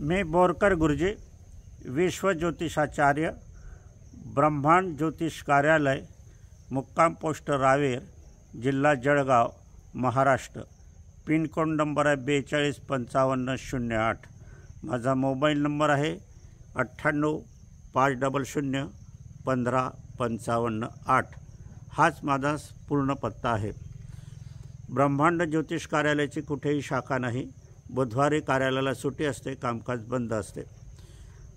मी बोरकर गुरुजी, विश्व ज्योतिषाचार्य, ब्रह्मांड ज्योतिष कार्यालय, मुक्काम पोस्ट रावेर, जिल्हा Jalgaon, Maharashtra. Pin code number आहे 425508। माझा मोबाईल नंबर आहे 9850015558। हाच माझा पूर्ण पत्ता आहे। ब्रह्मांड ज्योतिष कार्यालयाची कुठेही शाखा नाही। बुधवारी कार्यालयाला सुट्टी असते, कामकाज बंद असते।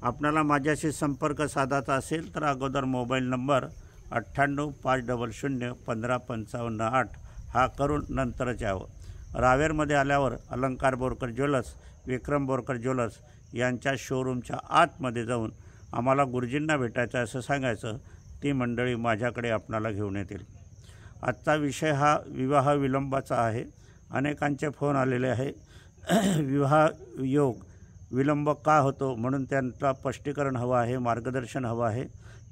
आपल्याला माझ्याशी संपर्क साधायचा असेल तर अगोदर मोबाईल नंबर 9850015558 हा करून नंतरच यावं। रावेरमध्ये आल्यावर अलंकार बोरकर ज्वेलर्स, विक्रम बोरकर ज्वेलर्स यांच्या शोरूमच्या आतमध्ये जाऊन आम्हाला गुरुजींना भेटायचं असं सांगायचं। ती मंडळी माझ्याकडे आपणाला घेऊन येतील। आजचा विषय हा विवाह विलंबाचा आहे। अनेकांचे फोन आलेले आहे। विवाह योग विलंब का होतो म्हणून त्यांचा स्पष्टीकरण हवं आहे, मार्गदर्शन हवं आहे।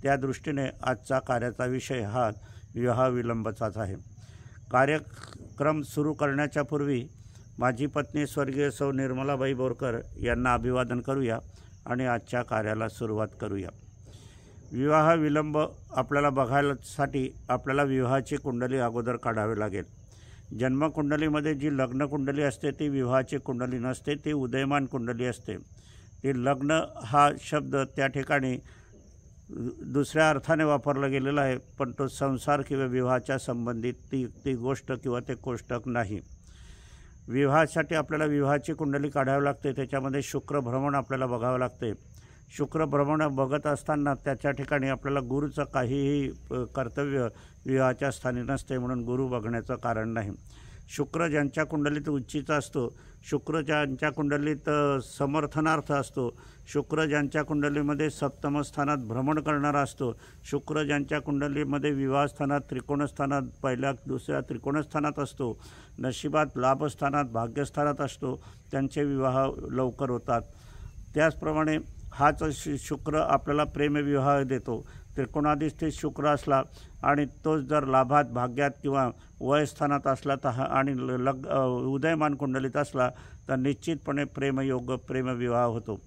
त्या दृष्टीने आजचा कार्याचा विषय हा विवाह विलंबाचाच आहे। कार्यक्रम सुरू करण्याच्या पूर्वी माझी पत्नी स्वर्गीय सौ निर्मलाबाई बोरकर यांना अभिवादन करूया आणि आजच्या कार्याला सुरुवात करूया। विवाह विलंब आपल्याला बघायसाठी आपल्याला विवाहाची कुंडली अगोदर काढावी लागेल। जन्मकुंडलीमध्ये जी लग्न कुंडली असते ती विवाहाची कुंडली नसते, ती उदयमान कुंडली असते। ती लग्न हा शब्द त्या ठिकाणी दुसऱ्या अर्थाने वापरला गेलेला आहे, पण तो संसार किंवा विवाहाच्या संबंधित ती गोष्ट किंवा ते कोष्टक नाही। विवाहासाठी आपल्याला विवाहाची कुंडली काढावी लागते। त्याच्यामध्ये शुक्र भ्रमण आपल्याला बघावं लागते। शुक्र भ्रमण बघत असताना त्याच्या ठिकाणी आपल्याला गुरुचं काहीही कर्तव्य विवाहाच्या स्थानी नसते, म्हणून गुरु बघण्याचं कारण नाही। शुक्र ज्यांच्या कुंडलीत उच्चीचा असतो, शुक्र ज्यांच्या कुंडलीत समर्थनार्थ असतो, शुक्र ज्यांच्या कुंडलीमध्ये सप्तम स्थानात भ्रमण करणारा असतो, शुक्र ज्यांच्या कुंडलीमध्ये विवाह स्थानात, त्रिकोण स्थानात, पहिल्या दुसऱ्या त्रिकोण स्थानात असतो, नशिबात लाभस्थानात, भाग्यस्थानात असतो, त्यांचे विवाह लवकर होतात। त्याचप्रमाणे हाच शुक्र आपल्याला प्रेमविवाह देतो। त्रिकोणाधिष्ठित शुक्र असला आणि तोच जर लाभात, भाग्यात किंवा वयस्थानात असला तर आणि उदयमान कुंडलीत असला तर निश्चितपणे प्रेमयोग, प्रेमविवाह होतो।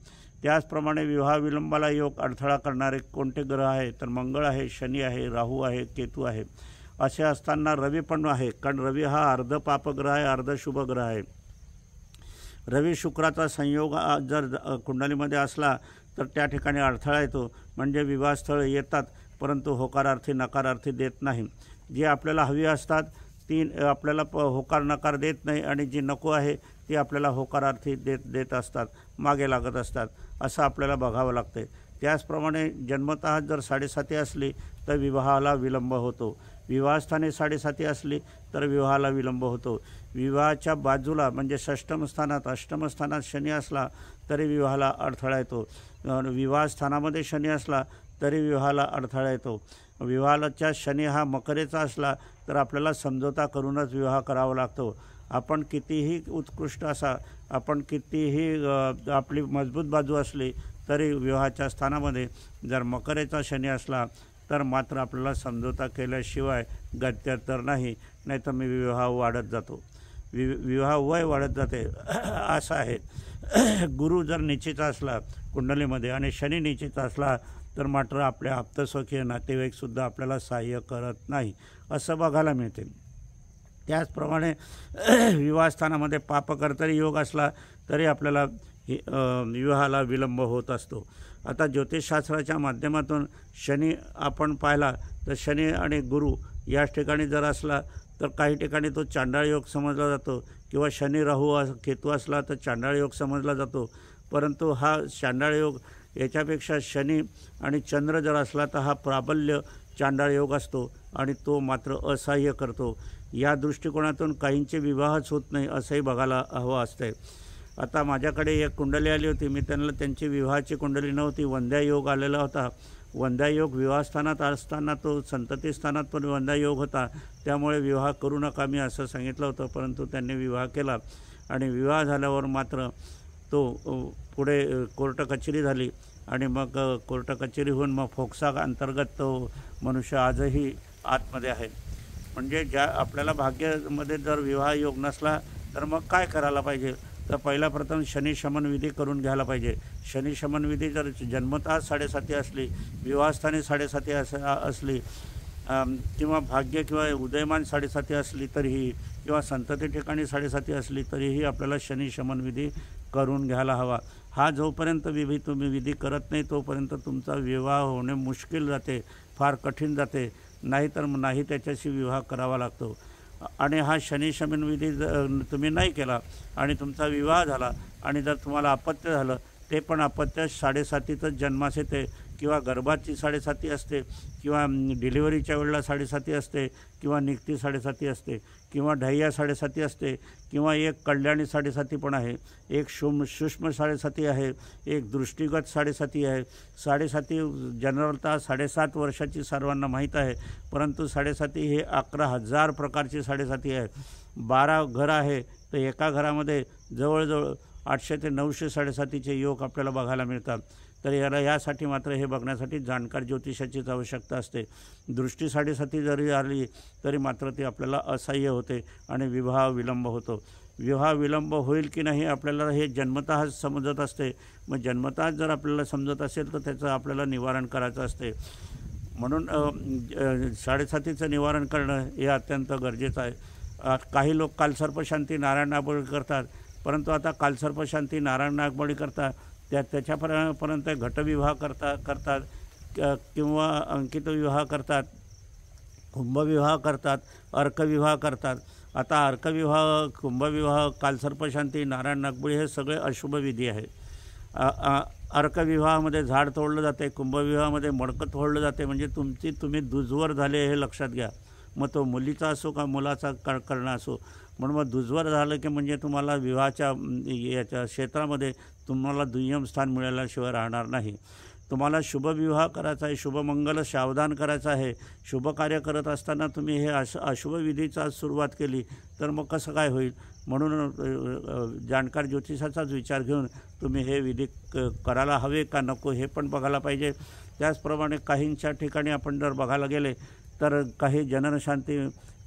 त्याचप्रमाणे विवाह विलंबाला योग अडथळा करणारे कोणते ग्रह आहे तर मंगळ आहे, शनी आहे, राहू आहे, केतू आहे। असे असताना रवी पण आहे, कारण रवी हा अर्ध पापग्रह आहे, अर्ध शुभ ग्रह आहे। रवी शुक्राचा संयोग जर कुंडलीमध्ये असला तर त्या ठिकाणी अडथळा येतो, म्हणजे विवाहस्थळ येतात परंतु होकारार्थी नकारार्थी देत नाही। जी आपल्याला हवी असतात ती आपल्याला होकार नकार देत नाही, आणि जी नको आहे ती आपल्याला होकारार्थी देत असतात, मागे लागत असतात। असं आपल्याला बघावं लागते। त्याचप्रमाणे जन्मतः जर 7.5 असली तर विवाहाला विलंब होतो। विवाहस्थानी 7.5 असली तर विवाहाला विलंब होतो। विवाहाच्या बाजूला म्हणजे षष्टम स्थानात, अष्टम स्थानात शनी असला तरी विवाहाला अडथळा येतो। विवाहस्थानामध्ये शनी असला तरी विवाहाला अडथळा येतो। विवाहाच्या शनी हा मकरेचा असला तर आपल्याला समझोता करूनच विवाह करावा लागतो। आपण कितीही उत्कृष्ट असा, आपण कितीही आपली मजबूत बाजू असली तरी विवाहाच्या स्थानामध्ये जर मकरेचा शनी असला तर मात्र आपल्याला समझोता केल्याशिवाय गत्य तर नाही, नाही तर मी विवाह वाढत जातो, विवाह वय वाढत जाते असं आहे। गुरु जर निश्चित असला कुंडलीमध्ये आणि शनी निश्चित असला तर मात्र आपल्या आप्तस्वकीय नातेवाईकसुद्धा आपल्याला सहाय्य करत नाही, असं बघायला मिळते। त्याचप्रमाणे विवाहस्थानामध्ये पापकर्तरी योग असला तरी आपल्याला विवाहाला विलंब होत असतो। आता ज्योतिषशास्त्राच्या माध्यमातून शनी आपण पाहिला तर शनी आणि गुरु या ठिकाणी जर असला तर काही ठिकाणी तो चांडाळ योग समजला जातो, किंवा शनी राहू केतू असला तर चांडाळ योग समजला जातो। परंतु हा चांडाळ योग याच्यापेक्षा शनी आणि चंद्र जर असला तर हा प्राबल्य चांडाळ योग असतो आणि तो मात्र असहाय्य करतो। या दृष्टिकोनातून काहींचे विवाहच होत नाही असंही बघायला हवं असते। आता माझ्याकडे एक कुंडली आली होती, मी त्यांची विवाहाची कुंडली नव्हती, वंद्या योग आलेला होता। वंद्या योग विवाहस्थानात असताना तो संतती स्थानात पण वंद्या योग होता, त्यामुळे विवाह करू नका मी असं सांगितलं होतं, परंतु त्यांनी विवाह केला आणि विवाह झाल्यावर मात्र तो पुढे कोर्ट कचेरी झाली आणि मग कोर्ट कचेरी होऊन मग फोक्सा अंतर्गत तो मनुष्य आजही आतमध्ये आहे। म्हणजे ज्या आपल्याला भाग्यामध्ये जर विवाह योग नसला तर मग काय करायला पाहिजे तर पहिला प्रथम शनी शमन विधी करून घ्यायला पाहिजे. शनी शमन विधी जर जन्मतः 7.5 असली, विवाहस्थानी 7.5 असली, किंवा भाग्य किंवा उदयमान 7.5 असली तरीही, किंवा संतती ठिकाणी 7.5 असली तरीही आपल्याला शनी शमन विधी करून घ्यायला हवा. हा जोपर्यंत तुम्ही विधी करत नाही तोपर्यंत तुमचा विवाह होणे मुश्किल जाते, फार कठीण जाते, नाहीतर नाही त्याच्याशी विवाह करावा लागतो. आणि हा शनी शमन विधी तुम्ही नाही केला आणि तुमचा विवाह झाला आणि जर तुम्हाला अपत्य झालं, ते पण अपत्य 7.5तच जन्मास येते, किंवा गर्भाची 7.5 असते, किंवा डिलिव्हरीच्या वेळेला 7.5 असते, किंवा निघती 7.5 असते, किंवा ढय्या 7.5 असते, किंवा एक कल्याणी 7.5 पण आहे, एक सूक्ष्म 7.5 आहे, एक दृष्टिगत 7.5 आहे. 7.5 जनरलतः 7.5 वर्षाची सर्वांना माहीत आहे, परंतु 7.5 हे 11,000 प्रकारची 7.5 आहे. 12 घरं आहे तर एका घरामध्ये जवळजवळ 800 ते 900 7.5चे योग आपल्याला बघायला मिळतात. तर यासाठी मात्र हे बघण्यासाठी जाणकार ज्योतिषाचीच आवश्यकता असते. दृष्टी 7.5 जरी आली तरी मात्र ती आपल्याला असह्य होते आणि विवाह विलंब होतो. विवाह विलंब होईल की नाही आपल्याला हे जन्मतःच समजत असते. मग जन्मतःच जर आपल्याला समजत असेल तर त्याचं आपल्याला निवारण करायचं असते. म्हणून 7.5चं निवारण करणं हे अत्यंत गरजेचं आहे. काही लोक कालसर्पशांती नारायण नागबळी करतात, परंतु आता कालसर्पशांती नारायण नागबळी करतात त्याच्यापर्यंत घटविवाह करतात किंवा अंकित विवाह करतात, कुंभविवाह करतात, अर्कविवाह करतात. आता अर्कविवाह, कुंभविवाह, कालसर्पशांती, नारायण नागबळी हे सगळे अशुभ विधी आहे. अर्कविवाहामध्ये झाड तोडलं जाते, कुंभविवाहामध्ये मडकं तोडलं जाते. म्हणजे तुम्ही दुजवर झाले हे लक्षात घ्या. मग तो मुलीचा असो का मुलाचा करणं असो. म्हणून मग दुजवर झालं की म्हणजे तुम्हाला विवाहाच्या याच्या क्षेत्रामध्ये तुम्हाला दुय्यम स्थान मिळाल्याशिवाय राहणार नाही. तुम्हाला शुभविवाह करायचा आहे, शुभमंगल सावधान करायचं आहे, शुभ कार्य करत असताना तुम्ही हे अशुभ विधीचा सुरुवात केली तर मग कसं काय होईल. म्हणून जाणकार ज्योतिषाचाच विचार घेऊन तुम्ही हे विधी करायला हवे का नको हे पण बघायला पाहिजे. त्याचप्रमाणे काहींच्या ठिकाणी आपण जर बघायला गेले तर काही जननशांती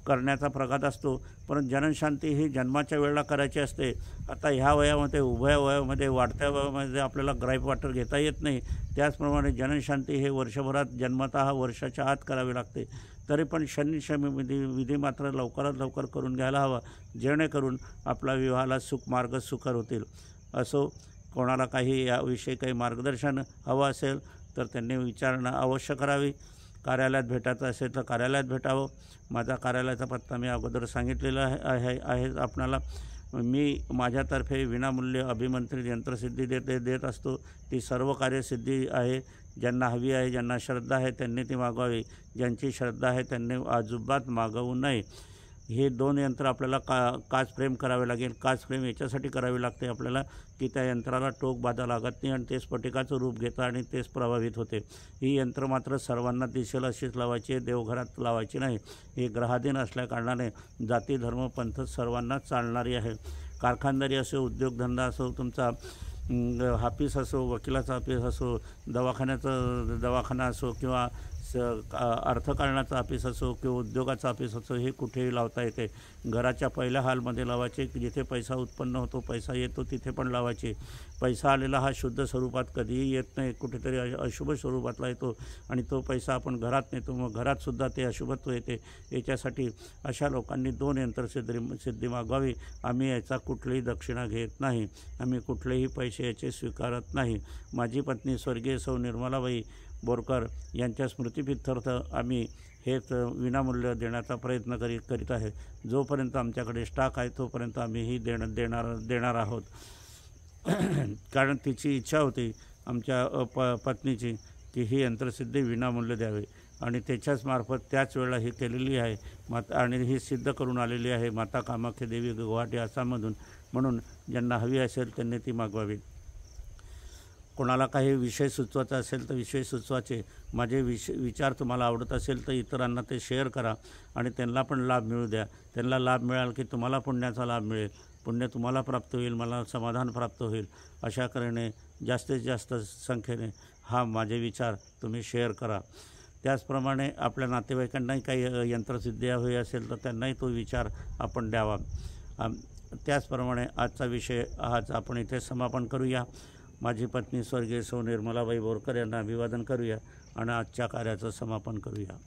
करण्याचा प्रघात असतो, परंतु जननशांती ही जन्माच्या वेळेला करायची असते. आता ह्या वयामध्ये, उभया वयामध्ये, वाढत्या वयामध्ये आपल्याला ग्राईप वॉटर घेता येत नाही. त्याचप्रमाणे जननशांती हे वर्षभरात जन्मतः वर्षाच्या आत करावी लागते. तरी पण शनी शमी विधी मात्र लवकरात लवकर करून घ्यायला हवा, जेणेकरून आपला विवाहाला मार्ग सुकर होतील. असो, कोणाला काही याविषयी काही मार्गदर्शन हवं असेल तर त्यांनी विचारणा अवश्य करावी. कार्यालयात भेटायचं असेल तर कार्यालयात भेटावं. माझा कार्यालयाचा पत्ता मी अगोदर सांगितलेला आहे आपणाला. मी माझ्यातर्फे विनामूल्य अभिमंत्रित यंत्रसिद्धी देत असतो. ती सर्व कार्यसिद्धी आहे. ज्यांना हवी आहे, ज्यांना श्रद्धा आहे त्यांनी ती मागवावी. ज्यांची श्रद्धा आहे त्यांनी अजिबात मागवू नये. हे 2 यंत्र आपल्याला काच फ्रेम करावे लागेल. काच फ्रेम याच्यासाठी करावी लागते आपल्याला की त्या यंत्राला टोक बाधा लागत नाही आणि ते स्फटिकाचं रूप घेतं आणि तेच प्रभावित होते. ही यंत्र मात्र सर्वांना दिसेल अशीच लावायची आहे, देवघरात लावायची नाही. हे ग्रहाधीन असल्याकारणाने जाती धर्म पंथ सर्वांनाच चालणारी आहे. कारखानदारी असो, उद्योगधंदा असो, तुमचा हापीस असो, वकिलाचा हापीस असो, दवाखाना असो, किंवा अर्थकारणाचं ऑफिस असो किंवा उद्योगाचं ऑफिस असो, हे कुठेही लावता येते. घराच्या पहिल्या हॉलमध्ये लावायचे, जिथे पैसा उत्पन्न होतो, पैसा येतो तिथे पण लावायचे. पैसा आलेला हा शुद्ध स्वरूपात कधीही येत नाही, कुठेतरी अशुभ स्वरूपातला येतो आणि तो पैसा आपण घरात नेतो, मग घरातसुद्धा ते अशुभत्व येते. याच्यासाठी अशा लोकांनी 2 यंत्रसिद्धी मागवावी. आम्ही याचा कुठलीही दक्षिणा घेत नाही, आम्ही कुठलेही पैसे याचे स्वीकारत नाही. माझी पत्नी स्वर्गीय सौ निर्मलाबाई बोरकर यांच्या स्मृतिप्रित्यर्थ आम्ही हेच विनामूल्य देण्याचा प्रयत्न करीत आहे. जोपर्यंत आमच्याकडे स्टॉक आहे तोपर्यंत आम्हीही देणार आहोत. कारण तिची इच्छा होती आमच्या पत्नीची की ही यंत्रसिद्धी विनामूल्य द्यावी आणि त्याच्याच मार्फत त्याच वेळेला ही केलेली आहे आणि ही सिद्ध करून आलेली आहे माता कामाख्या देवी गुवाहाटी आसाममधून. म्हणून ज्यांना हवी असेल त्यांनी ती मागवावी. कोणाला काही विषय सुचवायचा असेल तर विषय सुचवायचे. माझे विचार तुम्हाला आवडत असेल तर इतरांना ते शेअर करा आणि त्यांना पण लाभ मिळू द्या. त्यांना लाभ मिळाला की तुम्हाला पुण्याचा लाभ मिळेल, पुण्य तुम्हाला प्राप्त होईल, मला समाधान प्राप्त होईल. अशा करणे जास्तीत जास्त संख्येने हा माझे विचार तुम्ही शेअर करा. त्याचप्रमाणे आपल्या नातेवाईकांनाही काही यंत्रसिद्धी हवी असेल तर त्यांनाही तो विचार आपण द्यावा. त्याचप्रमाणे आजचा विषय आज आपण इथे समापन करूया. माझी पत्नी स्वर्गीय सौ निर्मलाबाई बोरकर यांना अभिवादन करूया आणि आजच्या कार्याचं समापन करूया.